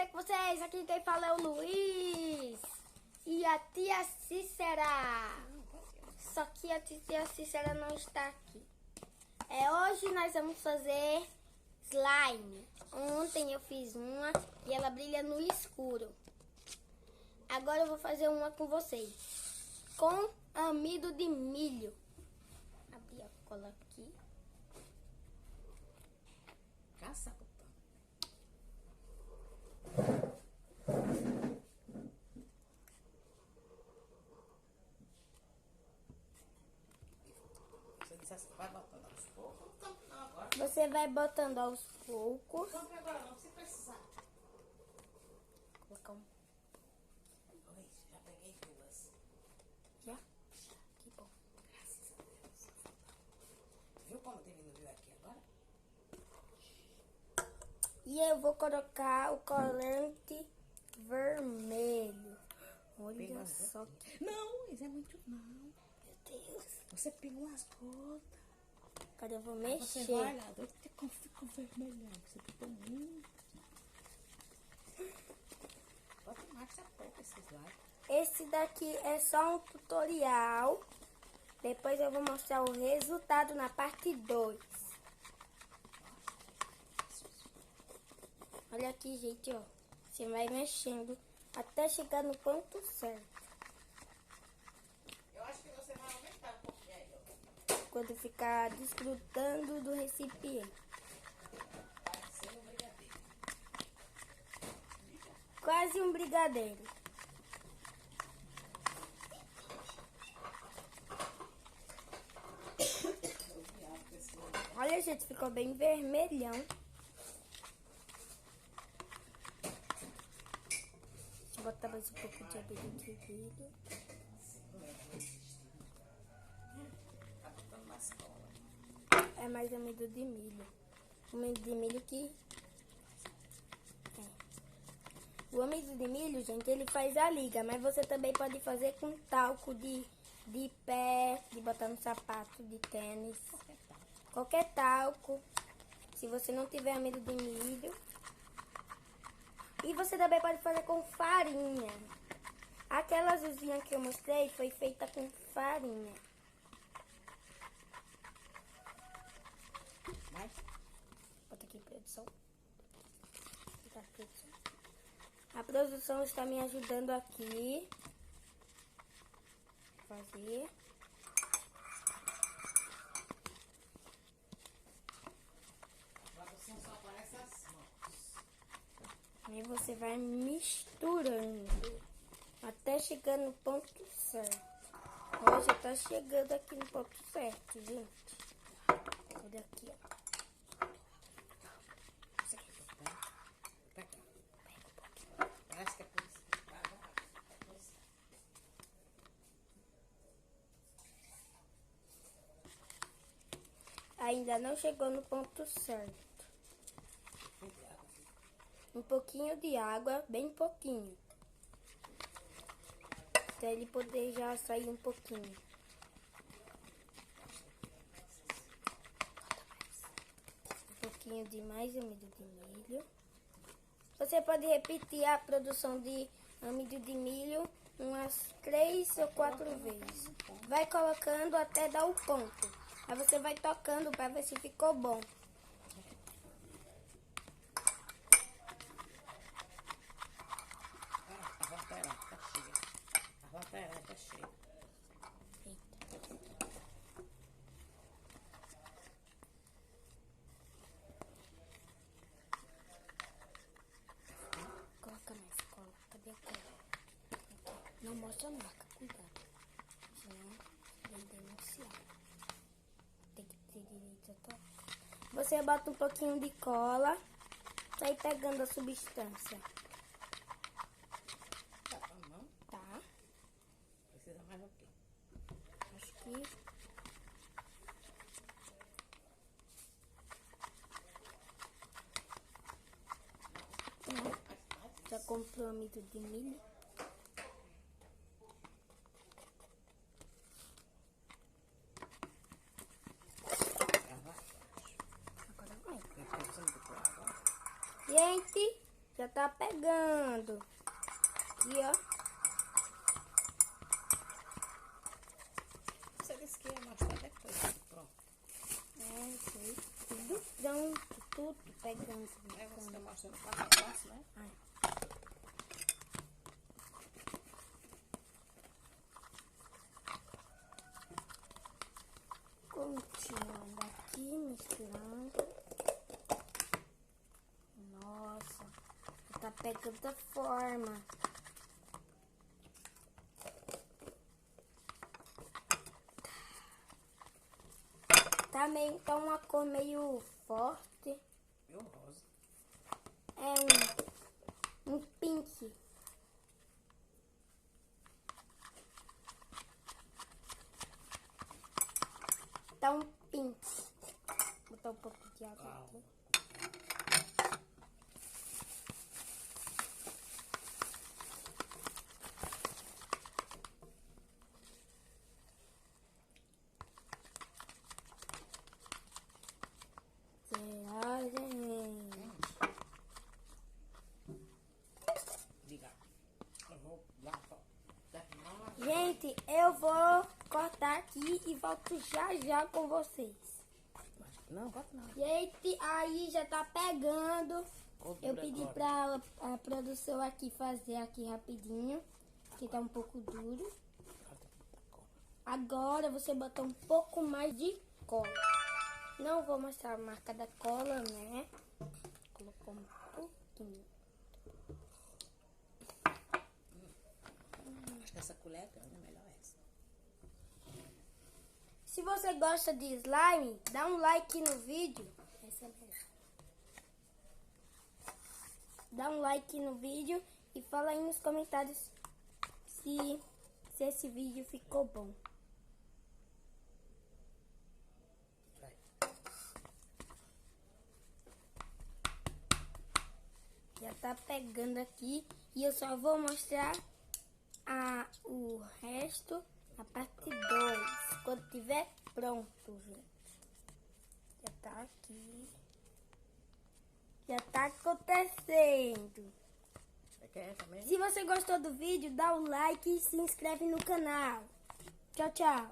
dizer com vocês, aqui quem fala é o Luiz e a tia Cícera. Só que a tia Cícera não está aqui. Hoje nós vamos fazer slime. Ontem eu fiz uma e ela brilha no escuro. Agora eu vou fazer uma com vocês, com amido de milho. Abri a cola aqui. Caça, vai botando aos poucos. Não, agora. Você vai botando aos poucos. Não, agora não, se precisar. Colocar um. Oi, já peguei duas. Já? Que bom. Graças a Deus. Viu como teve no viu aqui agora? E eu vou colocar o corante vermelho. Olha só que... Não, isso é muito não. Meu Deus. Você pegou as gotas. Agora eu vou Aí mexer. você vai lá, doido que como fica vermelhão. Você ficou muito. Bota mais essa pouco esses lá. Esse daqui é só um tutorial. Depois eu vou mostrar o resultado na parte 2. Olha aqui, gente, ó. Você vai mexendo até chegar no ponto certo. Eu acho que você vai aumentar um pouquinho aí, ó. Quando ficar desgrudando do recipiente. Parecendo um brigadeiro. Quase um brigadeiro. Olha, gente, ficou bem vermelhão. Deixa eu botar mais um pouco de amido de milho. Tá botando nas colas. É mais amido de milho. O amido de milho que... O amido de milho, gente, ele faz a liga. Mas você também pode fazer com talco de pé, de botar no sapato, de tênis. Qualquer talco. Se você não tiver amido de milho. E você também pode fazer com farinha. Aquela azulzinha que eu mostrei foi feita com farinha. Vai. Bota aqui, produção. A produção está me ajudando aqui. Fazer. A produção só aparece as mãos. Aí você vai misturando até chegar no ponto certo. Ó, já tá chegando aqui no ponto certo, gente. Olha aqui, ó. Isso aqui, tá? Pega. Parece que é por isso. Vai. Ainda não chegou no ponto certo. Um pouquinho de água, bem pouquinho. Até ele poder já sair um pouquinho. Um pouquinho de mais amido de milho. Você pode repetir a produção de amido de milho umas 3 ou 4 vezes. Vai colocando até dar o ponto. Aí você vai tocando para ver se ficou bom. A lateral tá cheia. A lateral tá cheia. Eita. Coloca mais cola. Cadê a cola? Aqui. Não mostra a marca, cuidado. Senão vai denunciar. Tem que ter direito a tocar. Você bota um pouquinho de cola. Sai pegando a substância. Tá com a mão? Tá? Precisa mais o quê? Acho que... Já comprou amido de milho? Agora vai. Tá precisando de água? Gente, Já tá pegando. Aqui, ó. Você disse que ia mostrar depois. Pronto. Sei. Tudo pronto, tudo pegando. Aí você tá mostrando passo a passo, né? Ai. Continuando aqui, misturando. Nossa, tá pegando a forma. Tá uma cor meio forte. Meu rosa. É um pink. Tá um pink. Vou botar um pouco de água aqui. Será, gente? Diga. Eu vou lá terminar. Gente, eu vou cortar aqui e volto já com vocês. Não, bota não. Gente, aí já tá pegando. Gordura Eu pedi agora. pra a produção aqui fazer aqui rapidinho, que tá um pouco duro. Agora você bota um pouco mais de cola. Não vou mostrar a marca da cola, né? Colocou um pouquinho. Acho que essa colher é grande, é melhor essa. Se você gosta de slime, dá um like no vídeo. Essa é melhor. Dá um like no vídeo e fala aí nos comentários se esse vídeo ficou bom. Vai. Já tá pegando aqui e eu só vou mostrar o resto, a parte 2, quando tiver pronto, gente. Já tá aqui. Já tá acontecendo. Você quer também? Se você gostou do vídeo, dá o like e se inscreve no canal. Tchau, tchau.